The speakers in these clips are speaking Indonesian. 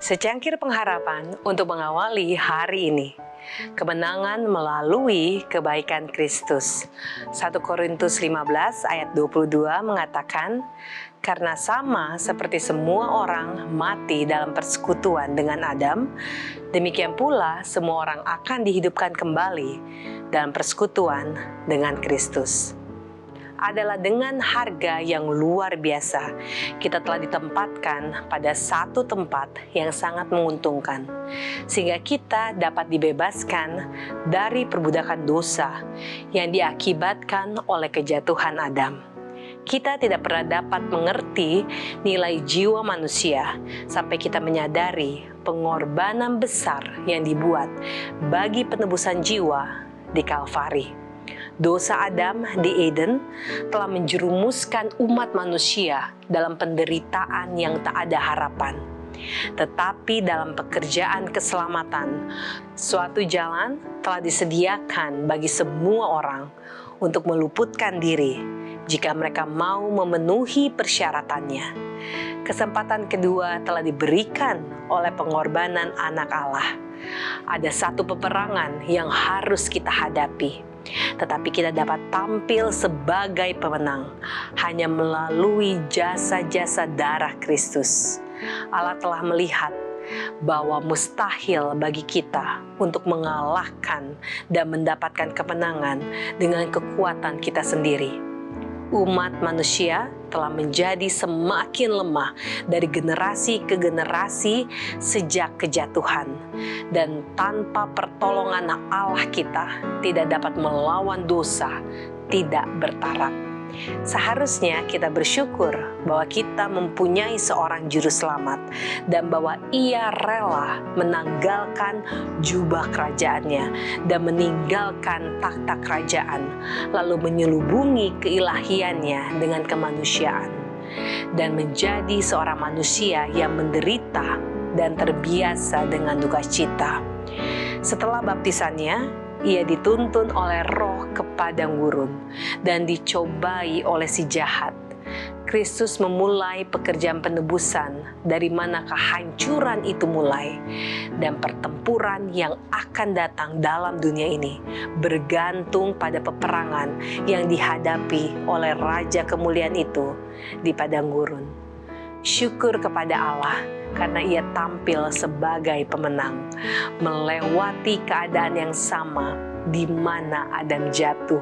Secangkir pengharapan untuk mengawali hari ini. Kemenangan melalui kebaikan Kristus. 1 Korintus 15 ayat 22 mengatakan, karena sama seperti semua orang mati dalam persekutuan dengan Adam, demikian pula semua orang akan dihidupkan kembali dalam persekutuan dengan Kristus. Adalah dengan harga yang luar biasa, kita telah ditempatkan pada satu tempat yang sangat menguntungkan, sehingga kita dapat dibebaskan dari perbudakan dosa yang diakibatkan oleh kejatuhan Adam. Kita tidak pernah dapat mengerti nilai jiwa manusia sampai kita menyadari pengorbanan besar yang dibuat bagi penebusan jiwa di Kalvari. Dosa Adam di Eden telah menjerumuskan umat manusia dalam penderitaan yang tak ada harapan. Tetapi dalam pekerjaan keselamatan, suatu jalan telah disediakan bagi semua orang untuk meluputkan diri jika mereka mau memenuhi persyaratannya. Kesempatan kedua telah diberikan oleh pengorbanan Anak Allah. Ada satu peperangan yang harus kita hadapi, tetapi kita dapat tampil sebagai pemenang hanya melalui jasa-jasa darah Kristus. Allah telah melihat bahwa mustahil bagi kita untuk mengalahkan dan mendapatkan kemenangan dengan kekuatan kita sendiri. Umat manusia telah menjadi semakin lemah dari generasi ke generasi sejak kejatuhan, dan tanpa pertolongan Allah kita tidak dapat melawan dosa tidak bertaraf. Seharusnya kita bersyukur bahwa kita mempunyai seorang juru selamat dan bahwa Ia rela menanggalkan jubah kerajaannya dan meninggalkan takhta kerajaan, lalu menyelubungi keilahiannya dengan kemanusiaan dan menjadi seorang manusia yang menderita dan terbiasa dengan duka cita. Setelah baptisannya, Ia dituntun oleh Roh ke padang gurun dan dicobai oleh si jahat. Kristus memulai pekerjaan penebusan dari mana kehancuran itu mulai, dan pertempuran yang akan datang dalam dunia ini bergantung pada peperangan yang dihadapi oleh Raja Kemuliaan itu di padang gurun. Syukur kepada Allah karena Ia tampil sebagai pemenang, melewati keadaan yang sama di mana Adam jatuh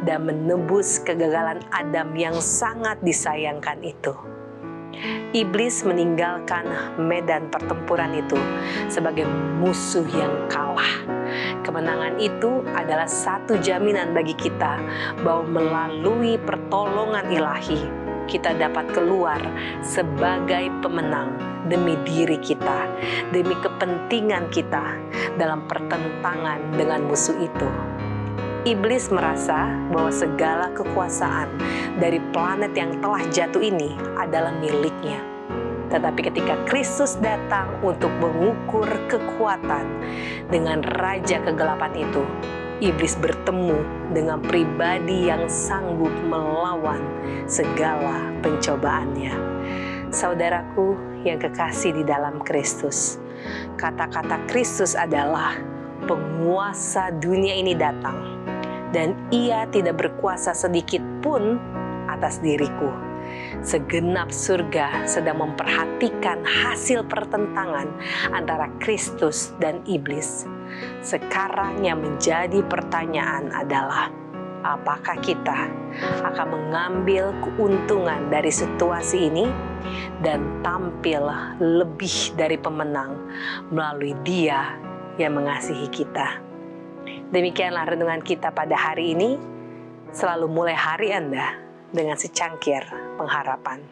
dan menebus kegagalan Adam yang sangat disayangkan itu. Iblis meninggalkan medan pertempuran itu sebagai musuh yang kalah. Kemenangan itu adalah satu jaminan bagi kita bahwa melalui pertolongan ilahi, kita dapat keluar sebagai pemenang demi diri kita, demi kepentingan kita dalam pertentangan dengan musuh itu. Iblis merasa bahwa segala kekuasaan dari planet yang telah jatuh ini adalah miliknya. Tetapi ketika Kristus datang untuk mengukur kekuatan dengan raja kegelapan itu, iblis bertemu dengan pribadi yang sanggup melawan segala pencobaannya. Saudaraku yang kekasih di dalam Kristus, kata-kata Kristus adalah penguasa dunia ini datang, dan Ia tidak berkuasa sedikit pun atas diriku. Segenap surga sedang memperhatikan hasil pertentangan antara Kristus dan iblis. Sekarang yang menjadi pertanyaan adalah, apakah kita akan mengambil keuntungan dari situasi ini dan tampil lebih dari pemenang melalui Dia yang mengasihi kita? Demikianlah renungan kita pada hari ini. Selalu mulai hari Anda dengan secangkir pengharapan.